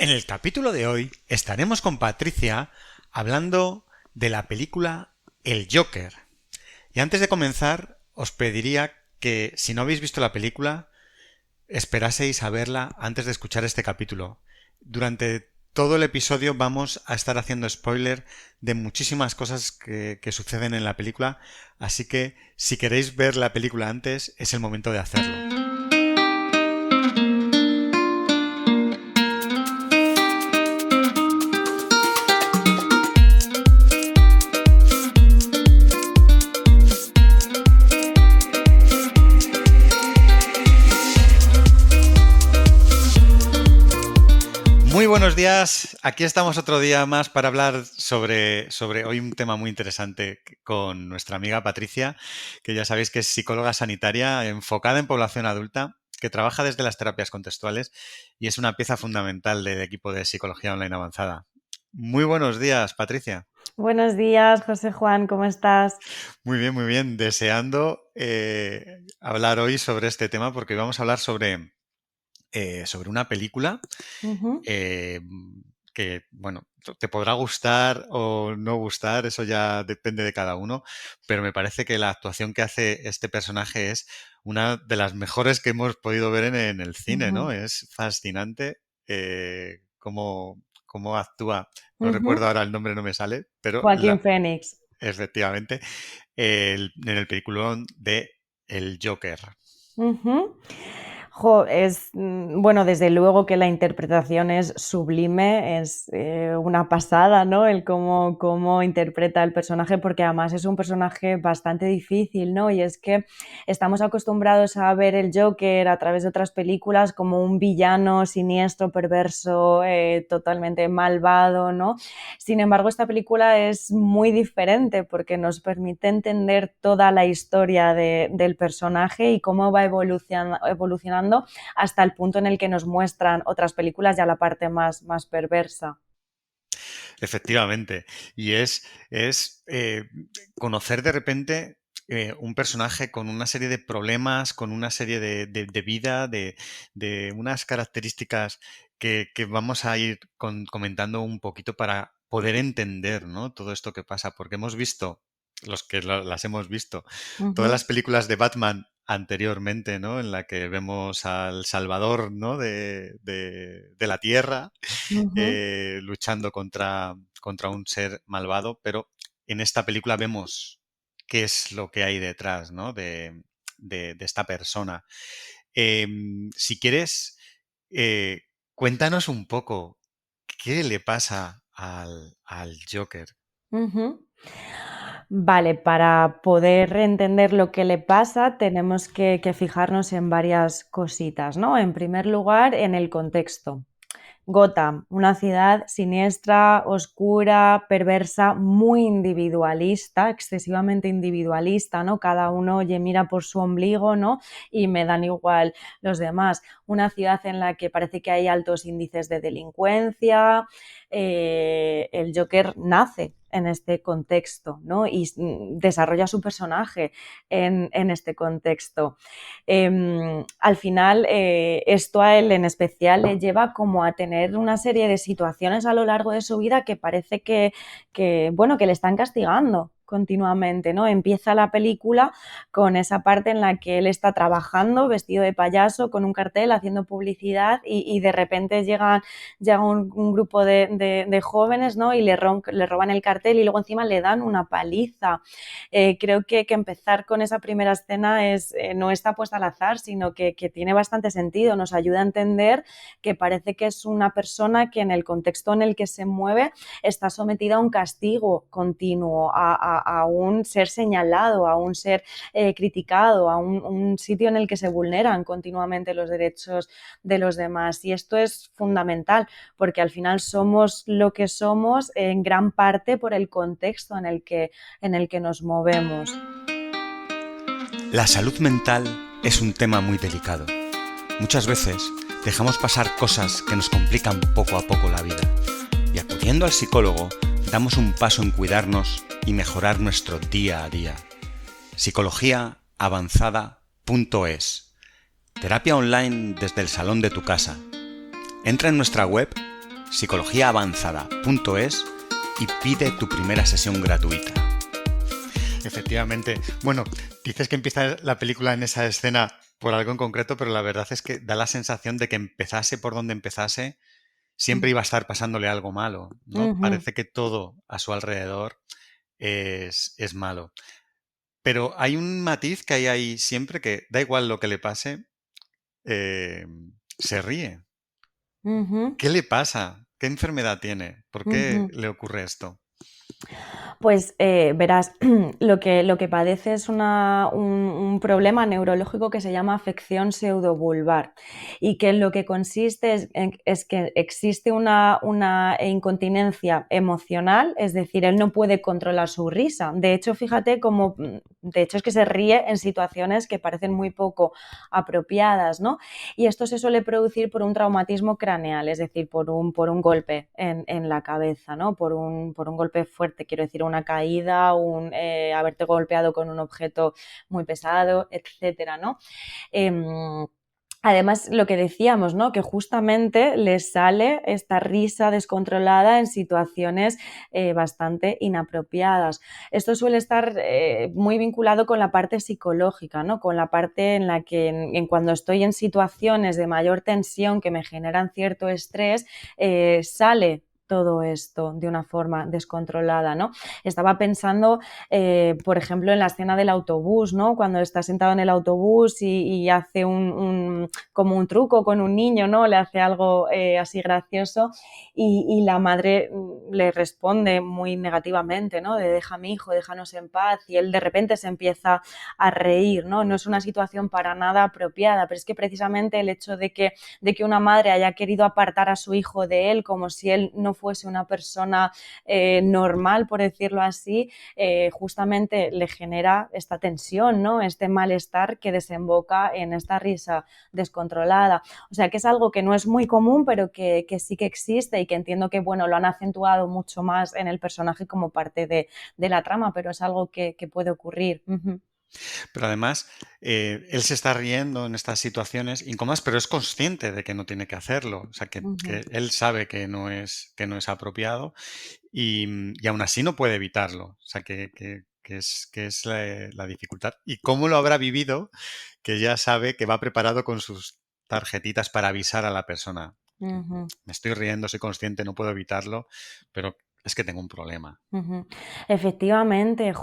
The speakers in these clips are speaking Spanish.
En el capítulo de hoy estaremos con Patricia hablando de la película El Joker. Y antes de comenzar, os pediría que, si no habéis visto la película, esperaseis a verla antes de escuchar este capítulo. Durante todo el episodio vamos a estar haciendo spoiler de muchísimas cosas que suceden en la película, así que si queréis ver la película antes, es el momento de hacerlo. Muy buenos días, aquí estamos otro día más para hablar sobre hoy un tema muy interesante con nuestra amiga Patricia, que ya sabéis que es psicóloga sanitaria enfocada en población adulta, que trabaja desde las terapias contextuales y es una pieza fundamental del equipo de psicología online avanzada. Muy buenos días, Patricia. Buenos días, José Juan, ¿cómo estás? Muy bien, deseando hablar hoy sobre este tema porque vamos a hablar sobre una película Ujú. eh, que, bueno, te podrá gustar o no gustar, eso ya depende de cada uno, pero me parece que la actuación que hace este personaje es una de las mejores que hemos podido ver en el cine, ¿no? Ujú. Es fascinante cómo actúa. No recuerdo Ujú. ahora el nombre, no me sale, pero Joaquín Phoenix. efectivamente, en el peliculón de El Joker. Ujú. Bueno, desde luego que la interpretación es sublime, es una pasada, ¿no? El cómo interpreta el personaje, porque además es un personaje bastante difícil, ¿no? Y es que estamos acostumbrados a ver el Joker a través de otras películas como un villano siniestro, perverso, totalmente malvado, ¿no? Sin embargo, esta película es muy diferente porque nos permite entender toda la historia del personaje y cómo va evolucionando hasta el punto en el que nos muestran otras películas ya la parte más perversa. Efectivamente. Y es conocer de repente un personaje con una serie de problemas, con una serie de vida, de unas características que vamos a ir comentando un poquito para poder entender, ¿no? Todo esto que pasa, porque hemos visto, los que las hemos visto, todas Ujú. las películas de Batman anteriormente, ¿no? En la que vemos al Salvador, ¿no? De la Tierra Ujú. luchando contra un ser malvado, pero en esta película vemos qué es lo que hay detrás, ¿no? de esta persona. Si quieres, eh, cuéntanos un poco qué le pasa al Joker. Ujú. Vale, para poder entender lo que le pasa, tenemos que fijarnos en varias cositas, ¿no? En primer lugar, en el contexto. Gotham, una ciudad siniestra, oscura, perversa, muy individualista, excesivamente individualista, ¿no? Cada uno, oye, mira por su ombligo, ¿no? Y me dan igual los demás. Una ciudad en la que parece que hay altos índices de delincuencia. El Joker nace en este contexto, ¿no? Y desarrolla su personaje en este contexto. Al final, esto a él en especial le lleva como a tener una serie de situaciones a lo largo de su vida que parece bueno, que le están castigando continuamente, ¿no? Empieza la película con esa parte en la que él está trabajando vestido de payaso con un cartel haciendo publicidad y de repente llega un grupo de jóvenes, ¿no? Y le roban el cartel y luego encima le dan una paliza. Creo que empezar con esa primera escena no está puesta al azar, sino que tiene bastante sentido, nos ayuda a entender que parece que es una persona que en el contexto en el que se mueve está sometida a un castigo continuo, a un ser señalado, a un ser criticado, a un sitio en el que se vulneran continuamente los derechos de los demás. Y esto es fundamental porque al final somos lo que somos en gran parte por el contexto en el que nos movemos. La salud mental es un tema muy delicado. Muchas veces dejamos pasar cosas que nos complican poco a poco la vida. Y acudiendo al psicólogo, damos un paso en cuidarnos y mejorar nuestro día a día. Psicologiaavanzada.es. Terapia online desde el salón de tu casa. Entra en nuestra web psicologiaavanzada.es y pide tu primera sesión gratuita. Efectivamente. Bueno, dices que empieza la película en esa escena por algo en concreto, pero la verdad es que da la sensación de que empezase por donde empezase, siempre iba a estar pasándole algo malo, ¿no? Ujú. Parece que todo a su alrededor es malo. Pero hay un matiz que hay ahí siempre que da igual lo que le pase, eh, se ríe. Ujú. ¿Qué le pasa? ¿Qué enfermedad tiene? ¿Por qué Ujú. le ocurre esto? Pues verás, lo que padece es un problema neurológico que se llama afección pseudovulvar y que lo que consiste es que existe una incontinencia emocional, es decir, él no puede controlar su risa. De hecho, fíjate cómo, de hecho es que se ríe en situaciones que parecen muy poco apropiadas, ¿no? Y esto se suele producir por un traumatismo craneal, es decir, por un golpe en la cabeza, ¿no? Por un golpe fuerte, quiero decir, una caída, haberte golpeado con un objeto muy pesado, etcétera, ¿no? Además, lo que decíamos, ¿no? Que justamente les sale esta risa descontrolada en situaciones bastante inapropiadas. Esto suele estar muy vinculado con la parte psicológica, ¿no? Con la parte en la que cuando estoy en situaciones de mayor tensión que me generan cierto estrés, sale todo esto de una forma descontrolada, ¿no? Estaba pensando, por ejemplo, en la escena del autobús, ¿no? Cuando está sentado en el autobús y hace como un truco con un niño, ¿no? Le hace algo así gracioso y la madre le responde muy negativamente, ¿no? De deja a mi hijo, déjanos en paz, y él de repente se empieza a reír, ¿no? No es una situación para nada apropiada, pero es que precisamente el hecho de que una madre haya querido apartar a su hijo de él como si él no fuese una persona normal, por decirlo así, justamente le genera esta tensión, ¿no? Este malestar que desemboca en esta risa descontrolada. O sea, que es algo que no es muy común, pero que sí que existe y que entiendo que, bueno, lo han acentuado mucho más en el personaje como parte de la trama, pero es algo que puede ocurrir. Uh-huh. Pero además, él se está riendo en estas situaciones incómodas, pero es consciente de que no tiene que hacerlo. O sea, que Uh-huh. él sabe que no es apropiado y aún así no puede evitarlo. O sea, que es la dificultad. ¿Y cómo lo habrá vivido? Que ya sabe que va preparado con sus tarjetitas para avisar a la persona. Uh-huh. Me estoy riendo, soy consciente, no puedo evitarlo, pero es que tengo un problema. Ujú. Efectivamente,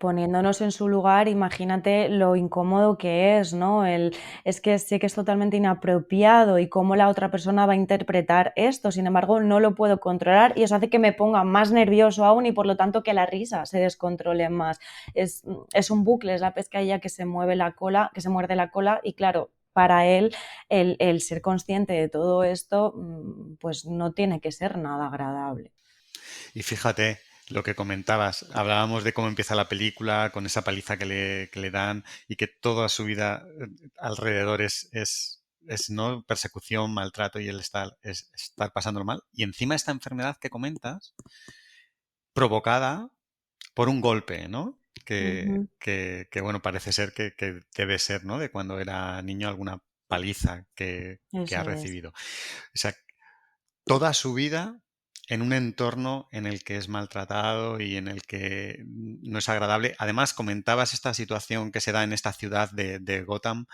poniéndonos en su lugar, imagínate lo incómodo que es, ¿no? Es que sé que es totalmente inapropiado y cómo la otra persona va a interpretar esto, sin embargo, no lo puedo controlar y eso hace que me ponga más nervioso aún y por lo tanto que la risa se descontrole más. Es un bucle, es la pescadilla que se mueve la cola, que se muerde la cola y claro, para él el ser consciente de todo esto, pues no tiene que ser nada agradable. Y fíjate lo que comentabas, hablábamos de cómo empieza la película con esa paliza que le dan y que toda su vida alrededor es no persecución, maltrato y él estar pasándolo mal. Y encima esta enfermedad que comentas, provocada por un golpe, ¿no? Ujú. Bueno, parece ser que debe ser, ¿no? De cuando era niño alguna paliza que ha Eso es. recibido. O sea, toda su vida en un entorno en el que es maltratado y en el que no es agradable. Además, comentabas esta situación que se da en esta ciudad de Gotham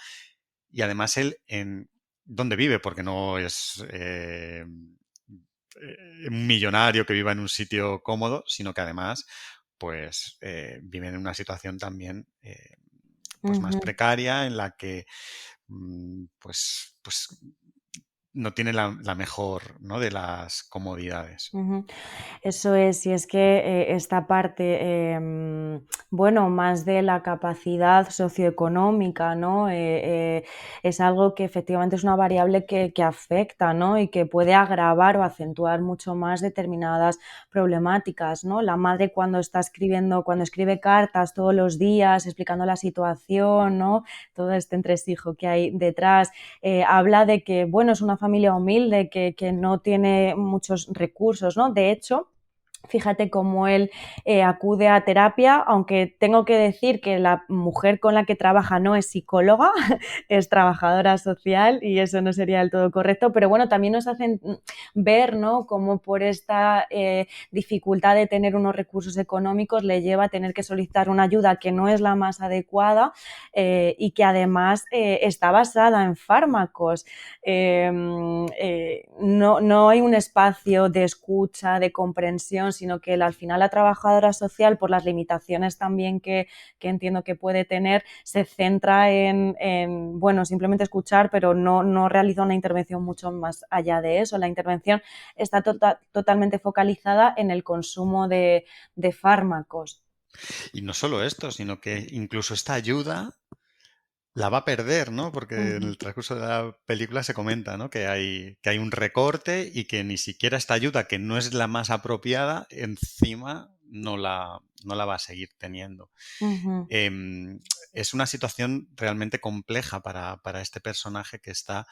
y además él en dónde vive, porque no es un millonario que viva en un sitio cómodo, sino que además pues vive en una situación también pues más Ujú. precaria en la que pues no tiene la mejor, ¿no? De las comodidades. Ujú. Eso es, y es que esta parte, bueno, más de la capacidad socioeconómica, ¿no? Es algo que efectivamente es una variable que afecta, ¿no? Y que puede agravar o acentuar mucho más determinadas problemáticas, ¿no? La madre cuando está escribiendo, cuando escribe cartas todos los días explicando la situación, ¿no? Todo este entresijo que hay detrás, habla de que, bueno, es una familia humilde que no tiene muchos recursos, ¿no? De hecho, Fíjate cómo él acude a terapia, aunque tengo que decir que la mujer con la que trabaja no es psicóloga, es trabajadora social y eso no sería del todo correcto, pero bueno, también nos hacen ver, ¿no?, cómo por esta dificultad de tener unos recursos económicos le lleva a tener que solicitar una ayuda que no es la más adecuada y que además está basada en fármacos. No hay un espacio de escucha, de comprensión, sino que al final la trabajadora social, por las limitaciones también que entiendo que puede tener, se centra bueno, simplemente escuchar, pero no realiza una intervención mucho más allá de eso. La intervención está totalmente focalizada en el consumo de fármacos. Y no solo esto, sino que incluso esta ayuda la va a perder, ¿no? Porque en Ujú, el transcurso de la película se comenta, ¿no? Que hay un recorte y que ni siquiera esta ayuda, que no es la más apropiada, encima no la va a seguir teniendo. ujú. Em, es una situación realmente compleja para este personaje que está,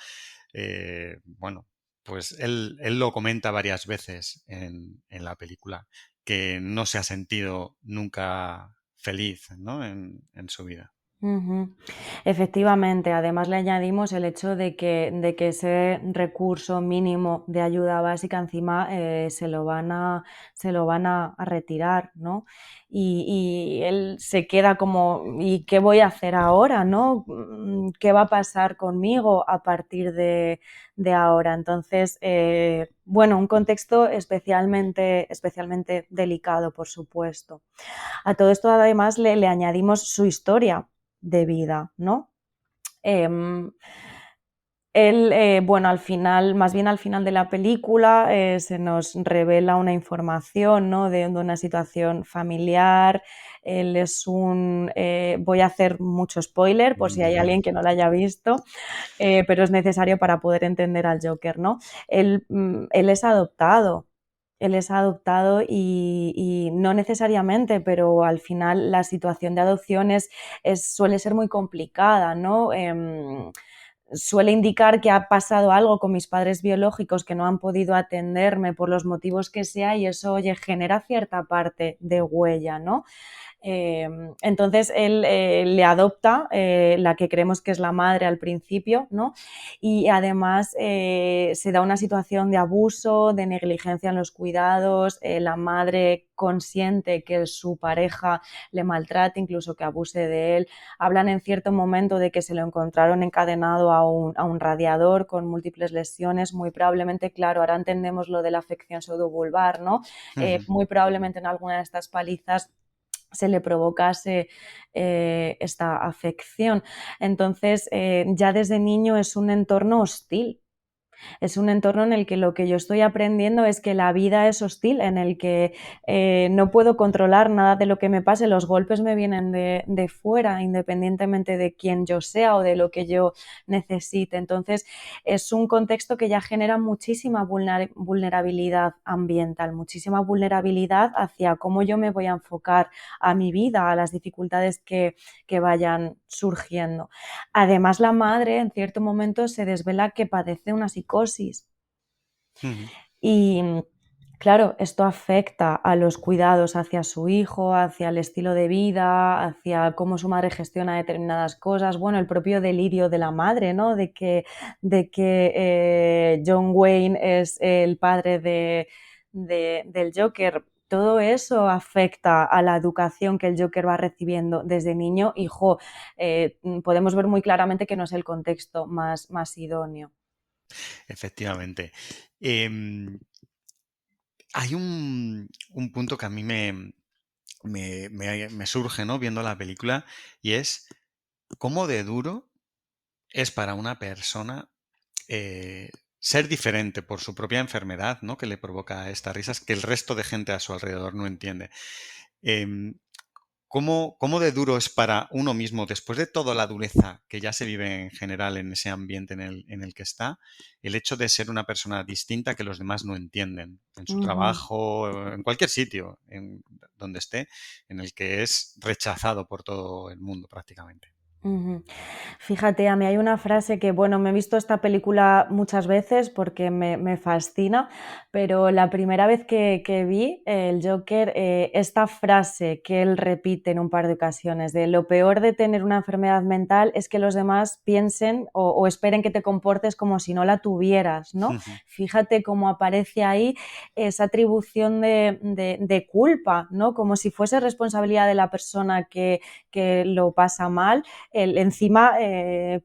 bueno, pues él lo comenta varias veces en la película, que no se ha sentido nunca feliz, ¿no? en su vida. Ujú. Efectivamente, además le añadimos el hecho de que ese recurso mínimo de ayuda básica encima se lo van a retirar, ¿no? Y él se queda como, ¿y qué voy a hacer ahora, no? ¿Qué va a pasar conmigo a partir de ahora? Entonces, bueno, un contexto especialmente delicado, por supuesto. A todo esto además le añadimos su historia de vida, ¿no? Em, Él, bueno, al final, más bien al final de la película, se nos revela una información, ¿no?, de una situación familiar. Él es voy a hacer mucho spoiler por si hay alguien que no la haya visto, pero es necesario para poder entender al Joker, ¿no? Él es adoptado. Él es adoptado y no necesariamente, pero al final la situación de adopción suele ser muy complicada, ¿no? Suele indicar que ha pasado algo con mis padres biológicos que no han podido atenderme por los motivos que sea y eso, oye, genera cierta parte de huella, ¿no? Entonces él le adopta, la que creemos que es la madre al principio, ¿no? Y además se da una situación de abuso, de negligencia en los cuidados, la madre consiente que su pareja le maltrate, incluso que abuse de él. Hablan en cierto momento de que se lo encontraron encadenado a un radiador con múltiples lesiones, muy probablemente, claro, ahora entendemos lo de la afección pseudovulvar, ¿no? Muy probablemente en alguna de estas palizas se le provocase esta afección. Entonces, ya desde niño es un entorno hostil. Es un entorno en el que lo que yo estoy aprendiendo es que la vida es hostil, en el que no puedo controlar nada de lo que me pase, los golpes me vienen de fuera, independientemente de quién yo sea o de lo que yo necesite. Entonces, es un contexto que ya genera muchísima vulnerabilidad ambiental, muchísima vulnerabilidad hacia cómo yo me voy a enfocar a mi vida, a las dificultades que vayan surgiendo. Además, la madre en cierto momento se desvela que padece una psicosis Ujú. y claro, esto afecta a los cuidados hacia su hijo, hacia el estilo de vida, hacia cómo su madre gestiona determinadas cosas, bueno, el propio delirio de la madre, ¿no? De que John Wayne es el padre del Joker. Todo eso afecta a la educación que el Joker va recibiendo desde niño y, podemos ver muy claramente que no es el contexto más idóneo. Efectivamente. Em, hay un punto que a mí me surge, ¿no? Viendo la película, y es cómo de duro es para una persona eh, ser diferente por su propia enfermedad, ¿no? Que le provoca estas risas que el resto de gente a su alrededor no entiende. Em, ¿cómo de duro es para uno mismo, después de toda la dureza que ya se vive en general en ese ambiente en el que está, el hecho de ser una persona distinta que los demás no entienden en su Ujú. trabajo, en cualquier sitio donde esté, en el que es rechazado por todo el mundo prácticamente? Ujú. Fíjate, a mí hay una frase que, bueno, me he visto esta película muchas veces porque me fascina, pero la primera vez que vi el Joker, esta frase que él repite en un par de ocasiones, de lo peor de tener una enfermedad mental es que los demás piensen o esperen que te comportes como si no la tuvieras, ¿no? Fíjate cómo aparece ahí esa atribución de culpa, ¿no? Como si fuese responsabilidad de la persona que lo pasa mal encima,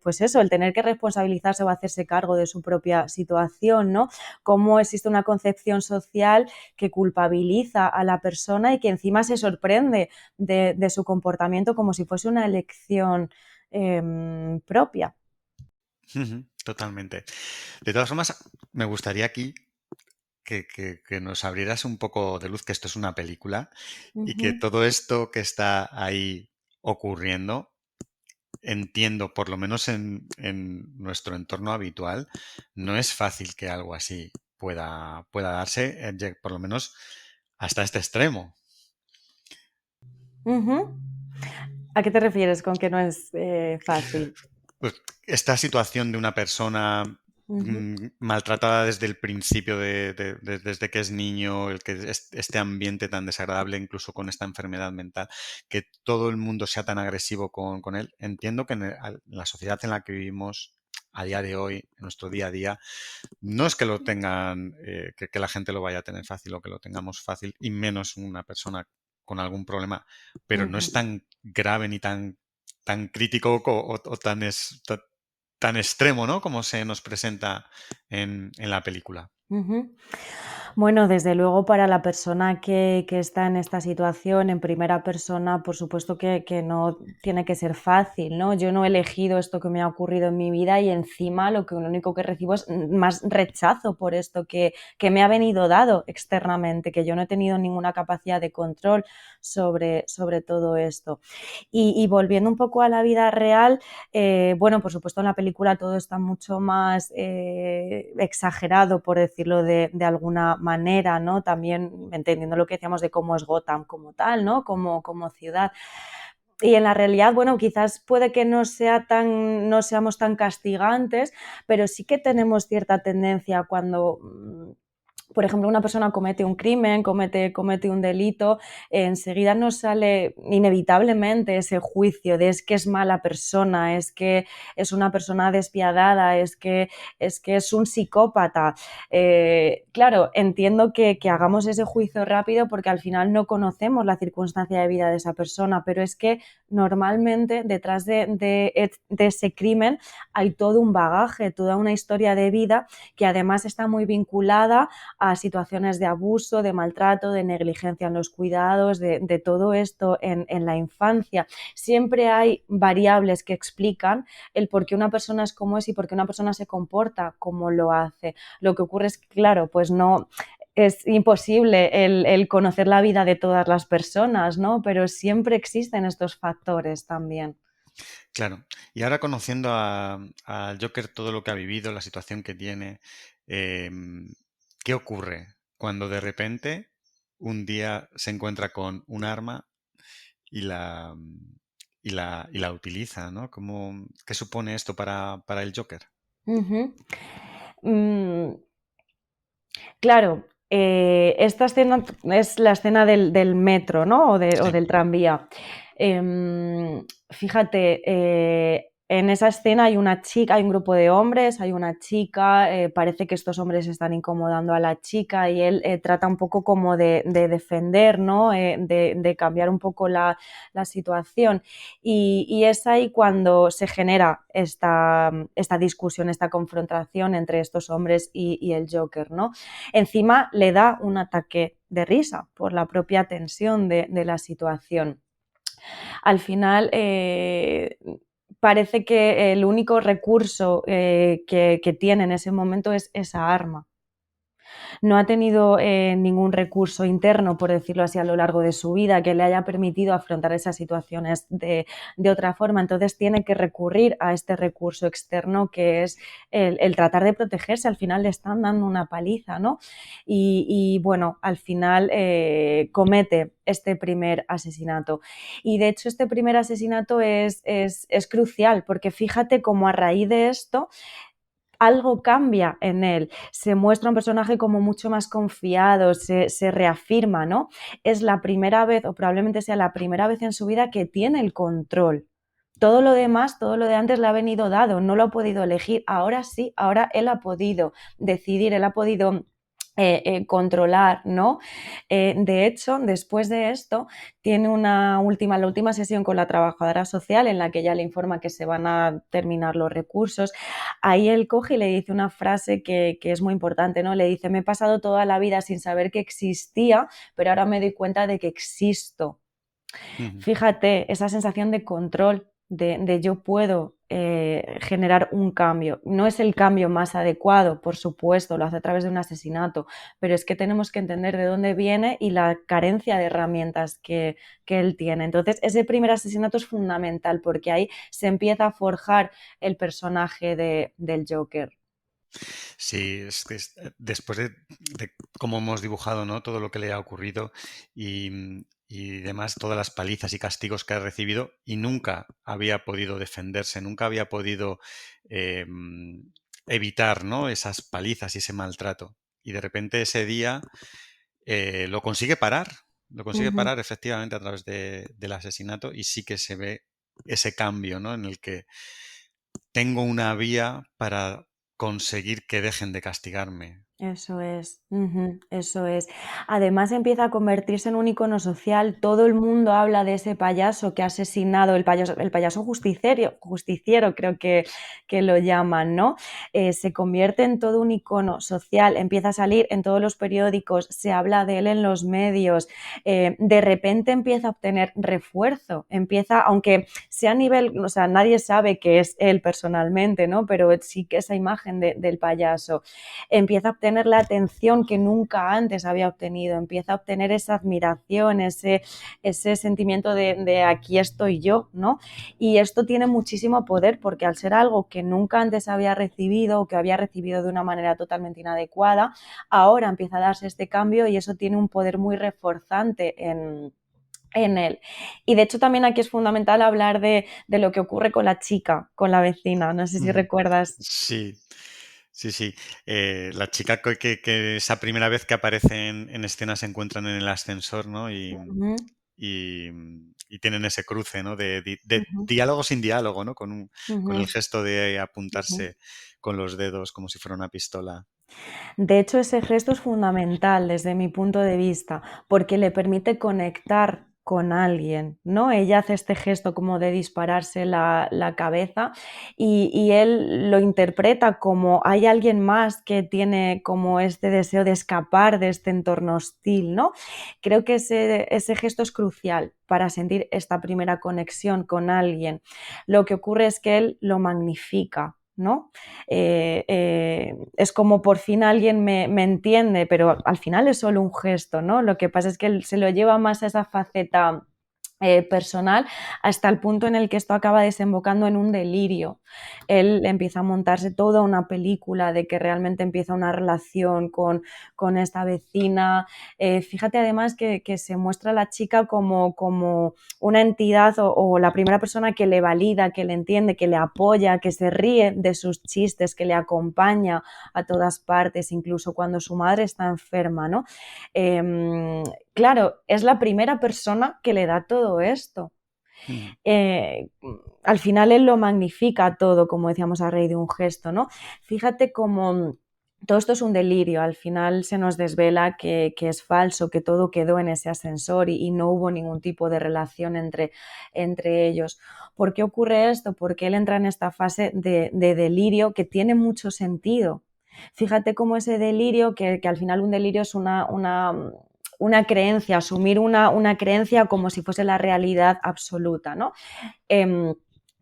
pues eso, el tener que responsabilizarse o hacerse cargo de su propia situación, ¿no? Cómo existe una concepción social que culpabiliza a la persona y que encima se sorprende de su comportamiento como si fuese una elección propia. Totalmente. De todas formas, me gustaría aquí que nos abrieras un poco de luz que esto es una película y que Ujú, todo esto que está ahí ocurriendo, entiendo, por lo menos en nuestro entorno habitual, no es fácil que algo así pueda darse, por lo menos hasta este extremo. ujú. ¿A qué te refieres con que no es fácil? Pues esta situación de una persona Ujú, maltratada desde el principio, desde que es niño, este ambiente tan desagradable, incluso con esta enfermedad mental, que todo el mundo sea tan agresivo con él. Entiendo que en la sociedad en la que vivimos a día de hoy, en nuestro día a día, no es que lo tengan, que la gente lo vaya a tener fácil o que lo tengamos fácil, y menos una persona con algún problema, pero no es ujú. tan grave ni tan crítico o tan extremo, ¿no? Como se nos presenta en la película. Ujú. Bueno, desde luego para la persona que está en esta situación en primera persona, por supuesto que no tiene que ser fácil, ¿no? Yo no he elegido esto que me ha ocurrido en mi vida y encima lo único que recibo es más rechazo por esto que me ha venido dado externamente, que yo no he tenido ninguna capacidad de control sobre todo esto. Y volviendo un poco a la vida real, bueno, por supuesto en la película todo está mucho más exagerado, por decirlo de alguna manera, ¿no? También entendiendo lo que decíamos de cómo es Gotham como tal, ¿no? Como ciudad. Y en la realidad, bueno, quizás puede que no seamos tan castigantes, pero sí que tenemos cierta tendencia cuando por ejemplo, una persona comete un crimen, comete un delito, enseguida nos sale inevitablemente ese juicio de es que es mala persona, es que es una persona despiadada, es que es un psicópata. Claro, entiendo que hagamos ese juicio rápido porque al final no conocemos la circunstancia de vida de esa persona, pero es que normalmente detrás de ese crimen hay todo un bagaje, toda una historia de vida que además está muy vinculada a situaciones de abuso, de maltrato, de negligencia en los cuidados, de todo esto en la infancia. Siempre hay variables que explican el por qué una persona es como es y por qué una persona se comporta como lo hace. Lo que ocurre es que, claro, pues no es imposible el conocer la vida de todas las personas, ¿no? Pero siempre existen estos factores también. Claro. Y ahora conociendo al Joker, todo lo que ha vivido, la situación que tiene, em, ¿qué ocurre cuando de repente un día se encuentra con un arma y la utiliza, ¿no? ¿Qué supone esto para el Joker? Uh-huh. Mm, claro, esta escena es la escena del metro, ¿no? O Sí. del tranvía. Fíjate, en esa escena hay una chica, hay un grupo de hombres, hay una chica, parece que estos hombres están incomodando a la chica y él trata un poco como de defender, ¿no? De cambiar un poco la situación. Y es ahí cuando se genera esta discusión, esta confrontación entre estos hombres y el Joker, ¿no? Encima le da un ataque de risa por la propia tensión de la situación. Al final, parece que el único recurso que tiene en ese momento es esa arma. No ha tenido ningún recurso interno, por decirlo así, a lo largo de su vida que le haya permitido afrontar esas situaciones de otra forma. Entonces tiene que recurrir a este recurso externo que es el tratar de protegerse. Al final le están dando una paliza, ¿no? Y bueno, al final comete este primer asesinato. Y de hecho este primer asesinato es crucial, porque fíjate cómo a raíz de esto algo cambia en él, se muestra un personaje como mucho más confiado, se reafirma, ¿no? Es la primera vez, o probablemente sea la primera vez en su vida que tiene el control. Todo lo demás, todo lo de antes le ha venido dado, no lo ha podido elegir. Ahora sí, ahora él ha podido decidir, él ha podido controlar, ¿no? De hecho, después de esto, tiene la última sesión con la trabajadora social en la que ella le informa que se van a terminar los recursos. Ahí él coge y le dice una frase que es muy importante, ¿no? Le dice, me he pasado toda la vida sin saber que existía, pero ahora me doy cuenta de que existo. Fíjate, esa sensación de control, de yo puedo generar un cambio. No es el cambio más adecuado, por supuesto, lo hace a través de un asesinato, pero es que tenemos que entender de dónde viene y la carencia de herramientas que él tiene. Entonces, ese primer asesinato es fundamental porque ahí se empieza a forjar el personaje del Joker. Sí, después de cómo hemos dibujado, ¿no? Todo lo que le ha ocurrido y demás, todas las palizas y castigos que ha recibido y nunca había podido defenderse, nunca había podido eh, evitar, ¿no? Esas palizas y ese maltrato. Y de repente ese día lo consigue Ujú. parar efectivamente a través del asesinato y sí que se ve ese cambio, ¿no? En el que tengo una vía para conseguir que dejen de castigarme. Eso es, eso es. Además empieza a convertirse en un icono social. Todo el mundo habla de ese payaso que ha asesinado, el payaso justiciero creo que lo llaman, ¿no? Se convierte en todo un icono social, empieza a salir en todos los periódicos, se habla de él en los medios, de repente empieza a obtener refuerzo, aunque sea a nivel, o sea, nadie sabe que es él personalmente, ¿no? Pero sí que esa imagen del payaso empieza a obtener la atención que nunca antes había obtenido, empieza a obtener esa admiración, ese sentimiento de aquí estoy yo, ¿no? Y esto tiene muchísimo poder porque al ser algo que nunca antes había recibido o que había recibido de una manera totalmente inadecuada, ahora empieza a darse este cambio y eso tiene un poder muy reforzante en él. Y de hecho también aquí es fundamental hablar de lo que ocurre con la chica, con la vecina, no sé si Ujú. recuerdas. Sí, sí, sí. La chica que esa primera vez que aparece en escena se encuentran en el ascensor, ¿no? Ujú, Y, y tienen ese cruce, ¿no? De ujú, diálogo sin diálogo, ¿no? Con el ujú, gesto de ujú. apuntarse con los dedos como si fuera una pistola. De hecho, ese gesto es fundamental desde mi punto de vista, porque le permite conectar con alguien, ¿no? Ella hace este gesto como de dispararse la cabeza y él lo interpreta como hay alguien más que tiene como este deseo de escapar de este entorno hostil, ¿no? Creo que ese gesto es crucial para sentir esta primera conexión con alguien. Lo que ocurre es que él lo magnifica, ¿no? Es como por fin alguien me entiende, pero al final es solo un gesto, ¿no? Lo que pasa es que él se lo lleva más a esa faceta personal hasta el punto en el que esto acaba desembocando en un delirio. Él empieza a montarse toda una película de que realmente empieza una relación con esta vecina. Fíjate además que se muestra a la chica como una entidad o la primera persona que le valida, que le entiende, que le apoya, que se ríe de sus chistes, que le acompaña a todas partes, incluso cuando su madre está enferma, ¿no? Claro, es la primera persona que le da todo esto. Ujú. Eh, Al final él lo magnifica todo, como decíamos a raíz de un gesto, ¿no? Fíjate cómo todo esto es un delirio, al final se nos desvela que es falso, que todo quedó en ese ascensor y no hubo ningún tipo de relación entre ellos. ¿Por qué ocurre esto? Porque él entra en esta fase de delirio que tiene mucho sentido. Fíjate cómo ese delirio, que al final un delirio es una creencia, asumir una creencia como si fuese la realidad absoluta, ¿no?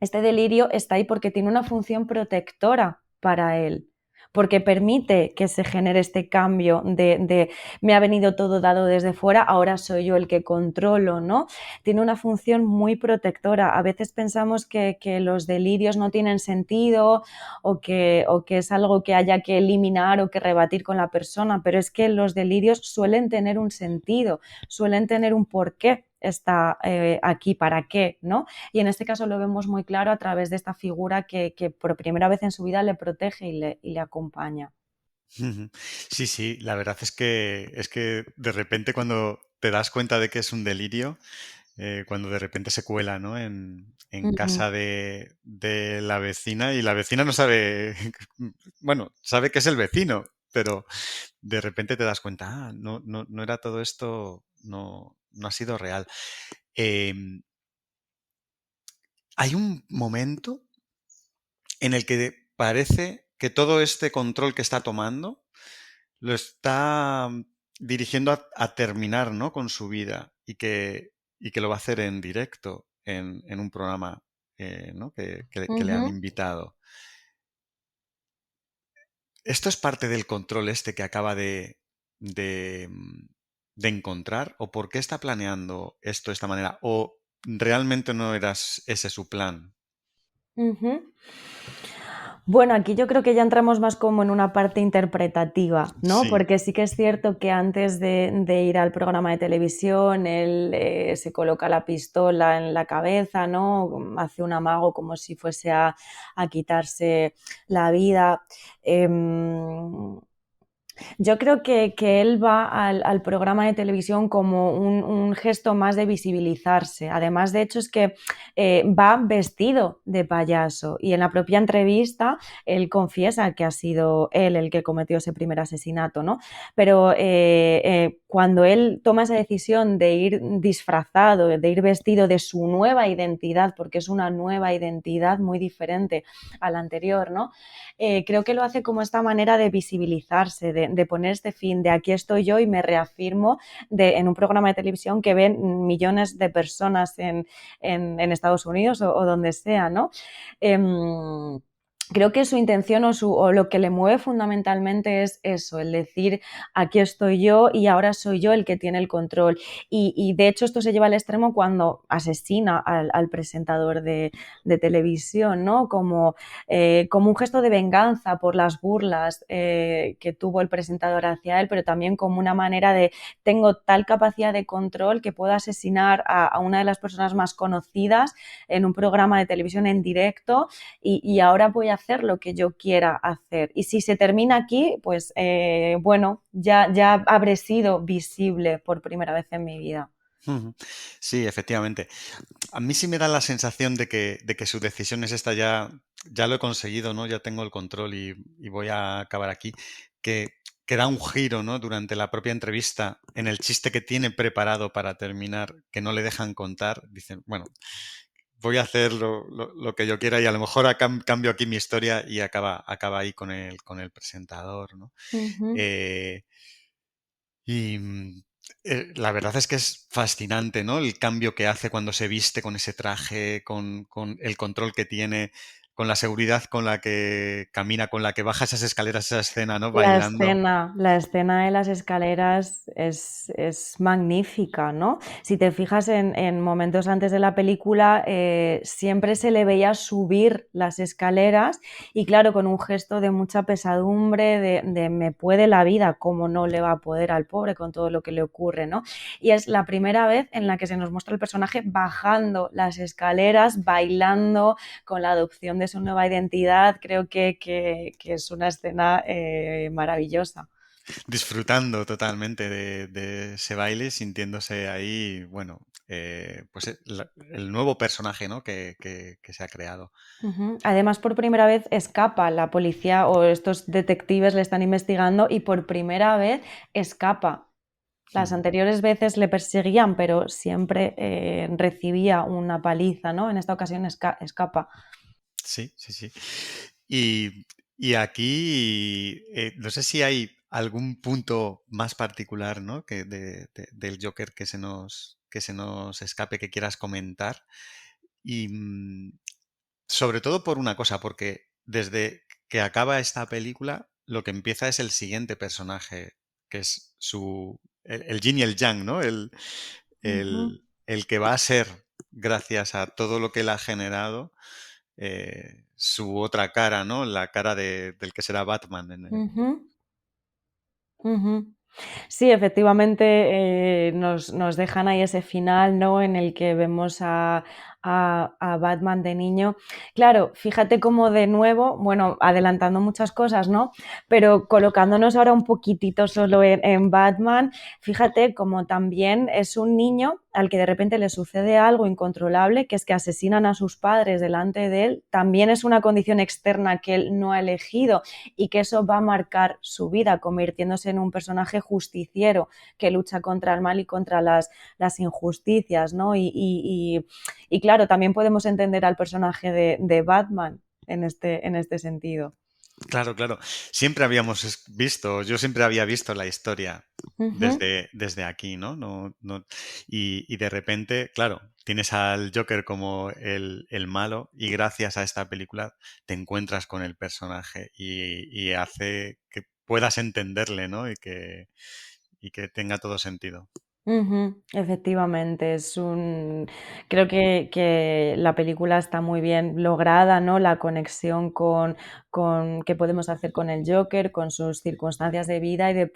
Este delirio está ahí porque tiene una función protectora para él, porque permite que se genere este cambio de me ha venido todo dado desde fuera, ahora soy yo el que controlo, ¿no? Tiene una función muy protectora. A veces pensamos que los delirios no tienen sentido o que es algo que haya que eliminar o que rebatir con la persona, pero es que los delirios suelen tener un sentido, suelen tener un porqué está aquí, para qué, ¿no? Y en este caso lo vemos muy claro a través de esta figura que por primera vez en su vida le protege y le acompaña. Ujú. Sí, sí, la verdad es que de repente cuando te das cuenta de que es un delirio, cuando de repente se cuela, ¿no? En Ujú. casa de la vecina y la vecina no sabe, bueno, sabe que es el vecino, pero de repente te das cuenta, no, no, no era todo esto, no, no ha sido real. Em, Hay un momento en el que parece que todo este control que está tomando lo está dirigiendo a terminar, ¿no? Con su vida y que lo va a hacer en directo en un programa, ¿no? Que le han Ujú. invitado. ¿Esto es parte del control este que acaba de, mm, de encontrar? ¿O por qué está planeando esto de esta manera? ¿O realmente no era ese su plan? Ujú. Bueno, aquí yo creo que ya entramos más como en una parte interpretativa, ¿no? Sí. Porque sí que es cierto que antes de ir al programa de televisión, él se coloca la pistola en la cabeza, ¿no? Hace un amago como si fuese a quitarse la vida. Em, yo creo que él va al programa de televisión como un gesto más de visibilizarse. Además, de hecho, es que va vestido de payaso y en la propia entrevista él confiesa que ha sido él el que cometió ese primer asesinato, ¿no? Pero cuando él toma esa decisión de ir disfrazado, de ir vestido de su nueva identidad, porque es una nueva identidad muy diferente a la anterior, ¿no? Creo que lo hace como esta manera de visibilizarse, de poner este fin, de aquí estoy yo y me reafirmo en un programa de televisión que ven millones de personas en Estados Unidos o donde sea, ¿no? Creo que su intención o lo que le mueve fundamentalmente es eso, el decir aquí estoy yo y ahora soy yo el que tiene el control. Y de hecho esto se lleva al extremo cuando asesina al presentador de televisión, ¿no? Como un gesto de venganza por las burlas que tuvo el presentador hacia él, pero también como una manera de tengo tal capacidad de control que puedo asesinar a una de las personas más conocidas en un programa de televisión en directo y ahora voy a hacer lo que yo quiera hacer. Y si se termina aquí, pues bueno, ya habré sido visible por primera vez en mi vida. Ujú. Sí, efectivamente. A mí sí me da la sensación de que su decisión es esta, ya lo he conseguido, ¿no? Ya tengo el control y voy a acabar aquí. Que, que da un giro, ¿no? Durante la propia entrevista, en el chiste que tiene preparado para terminar, que no le dejan contar. Dicen, bueno, voy a hacer lo que yo quiera y a lo mejor cambio aquí mi historia y acaba ahí con el presentador, ¿no? Ujú. Eh, y la verdad es que es fascinante, ¿no? El cambio que hace cuando se viste con ese traje, con el control que tiene, con la seguridad con la que camina, con la que baja esas escaleras, esa escena, ¿no? Bailando. La escena de las escaleras es magnífica, ¿no? Si te fijas en momentos antes de la película, siempre se le veía subir las escaleras y claro, con un gesto de mucha pesadumbre, de me puede la vida, cómo no le va a poder al pobre con todo lo que le ocurre, ¿no? Y es la primera vez en la que se nos muestra el personaje bajando las escaleras, bailando, con la adopción de su nueva identidad, creo que es una escena maravillosa. Disfrutando totalmente de ese baile, sintiéndose ahí, bueno, pues el nuevo personaje, ¿no? Que se ha creado. Ujú. Además, por primera vez escapa la policía o estos detectives le están investigando y por primera vez escapa. Las Ujú. anteriores veces le perseguían, pero siempre recibía una paliza, ¿no? En esta ocasión escapa. Sí, sí, sí. Y, y aquí, no sé si hay algún punto más particular, ¿no? Del Joker que se nos escape, que quieras comentar. Y sobre todo por una cosa, porque desde que acaba esta película lo que empieza es el siguiente personaje, que es el yin y el yang, ¿no? Ujú, El que va a ser, gracias a todo lo que él ha generado, su otra cara, ¿no? La cara del que será Batman. ujú, ujú. Sí, efectivamente, nos dejan ahí ese final, ¿no? En el que vemos a Batman de niño. Claro, fíjate cómo de nuevo, bueno, adelantando muchas cosas, ¿no? Pero colocándonos ahora un poquitito solo en Batman, fíjate cómo también es un niño al que de repente le sucede algo incontrolable, que es que asesinan a sus padres delante de él, también es una condición externa que él no ha elegido y que eso va a marcar su vida, convirtiéndose en un personaje justiciero que lucha contra el mal y contra las injusticias, ¿no? Y claro, también podemos entender al personaje de Batman en este sentido. Claro, claro. Siempre habíamos visto, yo siempre había visto la historia Ujú, desde aquí, ¿no? Y de repente, claro, tienes al Joker como el malo y gracias a esta película te encuentras con el personaje y hace que puedas entenderle, ¿no? Y que tenga todo sentido. ujú, efectivamente, creo que la película está muy bien lograda, ¿no? La conexión con qué podemos hacer con el Joker, con sus circunstancias de vida y de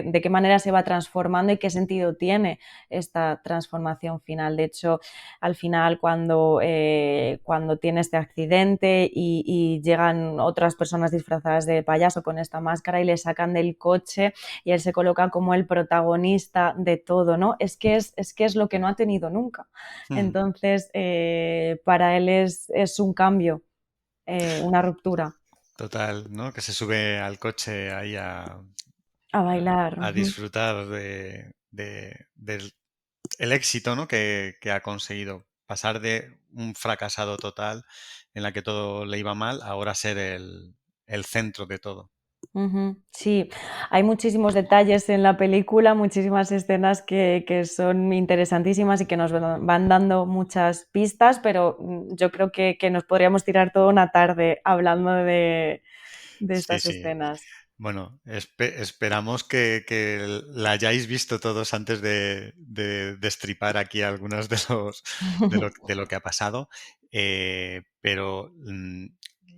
de qué manera se va transformando y qué sentido tiene esta transformación final. De hecho, al final, cuando tiene este accidente y llegan otras personas disfrazadas de payaso con esta máscara y le sacan del coche y él se coloca como el protagonista de todo, ¿no? Es que es lo que no ha tenido nunca. Hmm. Entonces, para él es un cambio, una ruptura. Total, ¿no? Que se sube al coche ahí A bailar. a Ujú, disfrutar del el éxito, ¿no? que ha conseguido pasar de un fracasado total en la que todo le iba mal, a ahora ser el centro de todo. ujú. Sí, hay muchísimos detalles en la película, muchísimas escenas que son interesantísimas y que nos van dando muchas pistas, pero yo creo que nos podríamos tirar toda una tarde hablando de Sí, estas sí. escenas. Bueno, esperamos que la hayáis visto todos antes de destripar aquí algunos de lo que ha pasado. Pero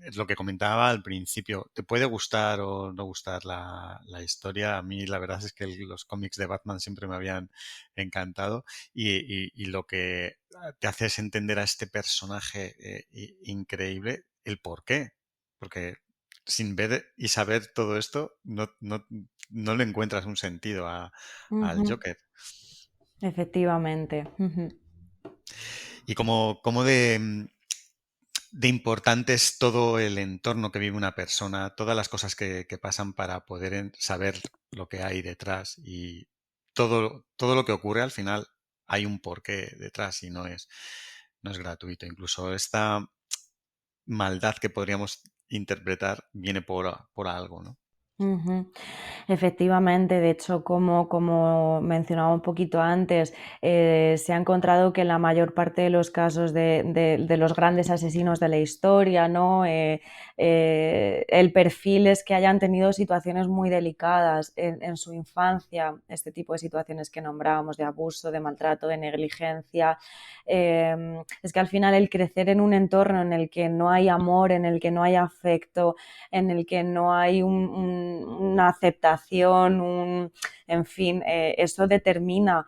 es lo que comentaba al principio, te puede gustar o no gustar la historia. A mí la verdad es que los cómics de Batman siempre me habían encantado y lo que te hace es entender a este personaje increíble, el por qué. Porque sin ver y saber todo esto, no le encuentras un sentido al Ujú, Joker. efectivamente. Ujú. Y como de importante es todo el entorno que vive una persona, todas las cosas que pasan para poder saber lo que hay detrás y todo lo que ocurre al final hay un porqué detrás y no es gratuito. Incluso esta maldad que podríamos interpretar viene por algo, ¿no? Ujú. Efectivamente, de hecho, como mencionaba un poquito antes, se ha encontrado que en la mayor parte de los casos de los grandes asesinos de la historia, ¿no? El perfil es que hayan tenido situaciones muy delicadas en su infancia, este tipo de situaciones que nombrábamos de abuso, de maltrato, de negligencia. Es que al final el crecer en un entorno en el que no hay amor, en el que no hay afecto, en el que no hay una aceptación, en fin, eso determina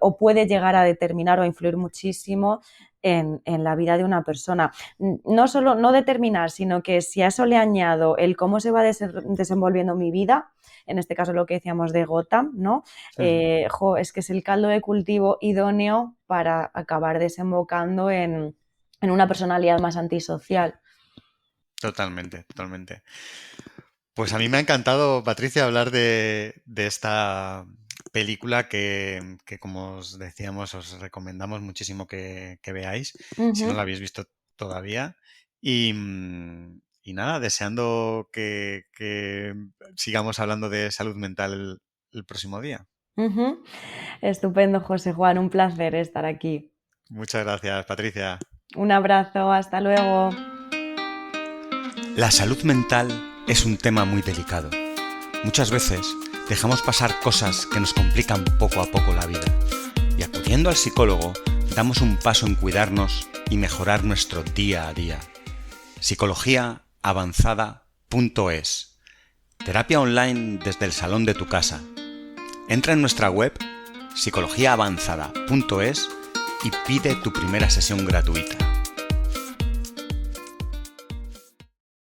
o puede llegar a determinar o a influir muchísimo en la vida de una persona. No solo no determinar, sino que si a eso le añado el cómo se va desenvolviendo mi vida, en este caso lo que decíamos de Gotham, ¿no? Es que es el caldo de cultivo idóneo para acabar desembocando en una personalidad más antisocial. Totalmente, totalmente. Pues a mí me ha encantado, Patricia, hablar de esta película que, como os decíamos, os recomendamos muchísimo que veáis, si no la Ujú. habéis visto todavía. Y nada, deseando que sigamos hablando de salud mental el próximo día. Ujú. Estupendo, José Juan, un placer estar aquí. Muchas gracias, Patricia. Un abrazo, hasta luego. La salud mental es un tema muy delicado. Muchas veces dejamos pasar cosas que nos complican poco a poco la vida. Y acudiendo al psicólogo, damos un paso en cuidarnos y mejorar nuestro día a día. psicologiaavanzada.es. Terapia online desde el salón de tu casa. Entra en nuestra web psicologiaavanzada.es y pide tu primera sesión gratuita.